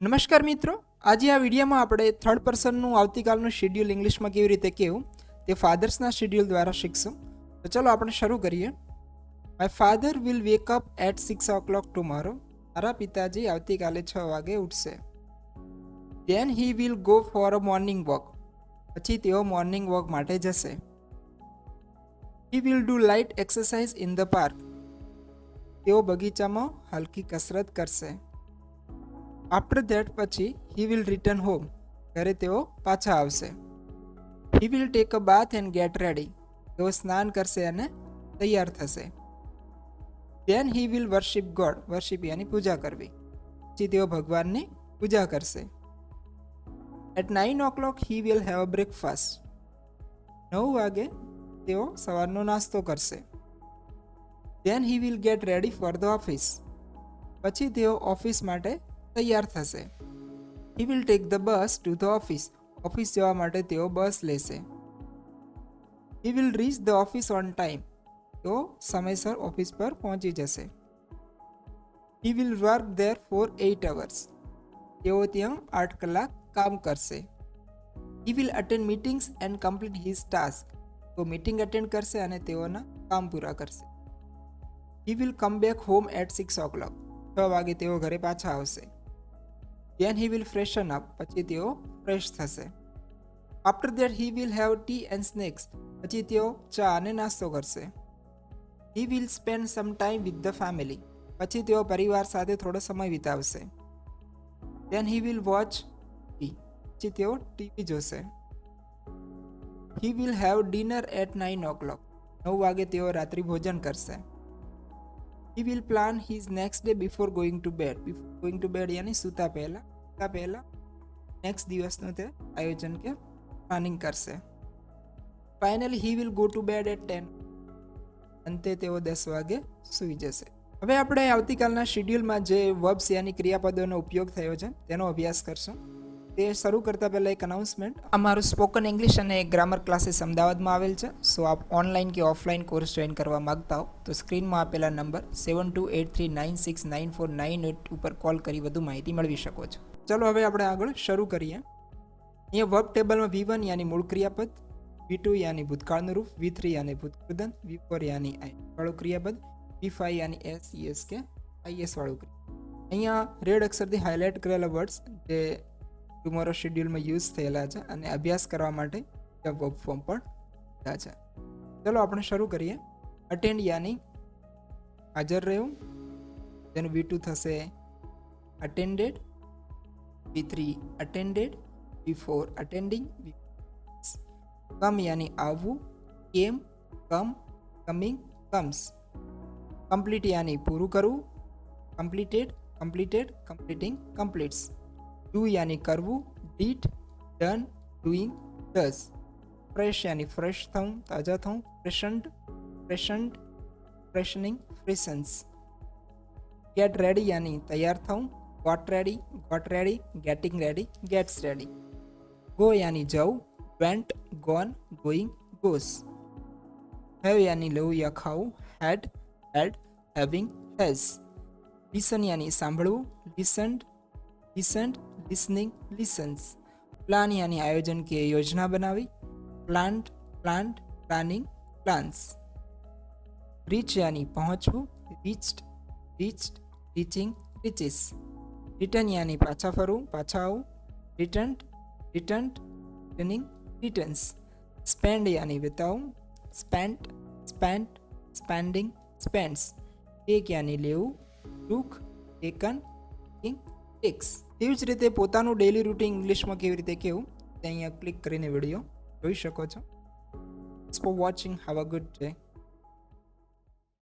નમસ્કાર મિત્રો, આજે આ વિડીયોમાં આપણે થર્ડ પર્સનનું આવતીકાલનું શેડ્યુલ ઇંગ્લિશમાં કેવી રીતે કહેવું તે ફાધર્સના શેડ્યુલ દ્વારા શીખશું. તો ચલો આપણે શરૂ કરીએ. My father will wake up at 6 o'clock tomorrow. મારા પિતાજી આવતીકાલે 6 વાગે ઉઠશે. Then he will go for a morning walk. પછી તેઓ મોર્નિંગ વોક માટે જશે. He will do light exercise in the park. તેઓ બગીચામાં હલકી કસરત કરશે. આફ્ટર ધેટ પછી હી વિલ રિટર્ન હોમ. ઘરે તેઓ પાછા આવશે. He will take a bath and get ready. તેઓ સ્નાન કરશે અને તૈયાર થશે. Then he will worship God. Worship યાની પૂજા કરવી. પછી તેઓ ભગવાનની પૂજા કરશે. At 9 o'clock he will have a breakfast. 9 વાગે તેઓ સવારનો નાસ્તો કરશે. Then he will get ready for the office. પછી તેઓ ઓફિસ માટે તૈયાર થશે. He will take the bus to the office. Office જવા માટે તેઓ બસ લેશે. He will reach the office on time. તેઓ સમયસર ઓફિસ પર પહોંચી જશે. He will work there for 8 hours. તેઓ ત્યાં 8 કલાક કામ કરશે. He will attend meetings and complete his task. તેઓ મીટિંગ અટેન્ડ કરશે અને તેઓના કામ પૂરા કરશે. He will come back home at 6 o'clock. 6 વાગે તેઓ ઘરે પાછા આવશે. Then he will freshen up. પછી તેઓ ફ્રેશ થશે. After that he will have tea and snacks. પછી તેઓ ચા અને નાસ્તો કરશે. He will spend some time with the family. પછી તેઓ પરિવાર સાથે થોડો સમય વિતાવશે. Then he will watch TV. પછી તેઓ ટીવી જોશે. He will have dinner at 9 o'clock. 9 વાગે તેઓ રાત્રિ ભોજન કરશે. He will plan his next day before going to bed. Before going to bed યાની સૂતા પહેલા નેક્સ્ટ દિવસનું તે આયોજન કે પ્લાનિંગ કરશે. Finally he will go to bed at 10. અંતે તેઓ 10 વાગે સૂઈ જશે. હવે આપણે આવતીકાલના શેડ્યુલમાં જે વર્બ્સ યાની ક્રિયાપદોનો ઉપયોગ થયો છે તેનો અભ્યાસ કરશું. તે શરૂ કરતાં પહેલાં એક અનાઉન્સમેન્ટ. અમારું સ્પોકન ઇંગ્લિશ અને ગ્રામર ક્લાસીસ અમદાવાદમાં આવેલ છે. સો આપ ઓનલાઈન કે ઓફલાઈન કોર્સ જોઈન કરવા માગતા હો તો સ્ક્રીનમાં આપેલા નંબર 7283969498 ઉપર કોલ કરી વધુ માહિતી મેળવી શકો છો. ચલો હવે આપણે આગળ શરૂ કરીએ. અહીંયા વર્બ ટેબલમાં V1 યાની મૂળ ક્રિયાપદ, V2 યાની ભૂતકાળનું રૂપ, V3 યાની ભૂતકૃદંત, V4 યાની વાળું ક્રિયાપદ, V5 યાની SES કે IS વાળું ક્રિયાપદ. અહીંયા રેડ અક્ષરથી હાઇલાઇટ કરેલા વર્ડ્સ જે ટુમોરો શેડ્યુલમાં યુઝ થયેલા છે અને અભ્યાસ કરવા માટે વર્બ ફોર્મ પણ લીધા છે. ચલો આપણે શરૂ કરીએ. અટેન્ડ યાની હાજર રહેવું. તેનું V2 થશે attended, V3 attended, V4 attending. Come યાની આવવું, came, come, coming, comes. Complete યાની પૂરું કરવું, completed, completed, completing, completes. Do યાની કરવું, did, done, doing, does. Fresh યાની ફ્રેશ થવું, તાજા થવું, ફ્રેશન્ડ, ફ્રેશન્ડ, ફ્રેશનિંગ, ફ્રેશન્સ. ગેટ રેડી યાની તૈયાર થવું, got ready, getting ready, gets ready. Go યાની જવું, went, gone, going, goes. Have યાની લેવું યા ખાવું, હેડ, હેવિંગ, હેઝ. લિસન યાની સાંભળવું, લિસન્ડ, લિસનિંગ, લિસન્સ. પ્લાન યાની આયોજન કે યોજના બનાવી, પ્લાન્ટ, પ્લાનિંગ, પ્લાન્સ. રીચ યાની પહોંચવું, રીચ્ડ, રીચિંગ, રીચિસ. રિટર્ન યાની પાછા ફરવું, પાછા આવવું, રિટર્ન્ડ, રિટર્નિંગ, રિટર્ન્સ. સ્પેન્ડ યાની વિતાવવું, સ્પેન્ટ, સ્પેન્ડિંગ, સ્પેન્ડ્સ. ટેક યાની લેવું, ટુક, ટેકન, ટેક્સ. એવી જ રીતે પોતાનું ડેલી રૂટીન ઇંગ્લિશમાં કેવી રીતે કહેવું તે અહીંયા ક્લિક કરીને વિડીયો જોઈ શકો છો. For watching. Have a good day.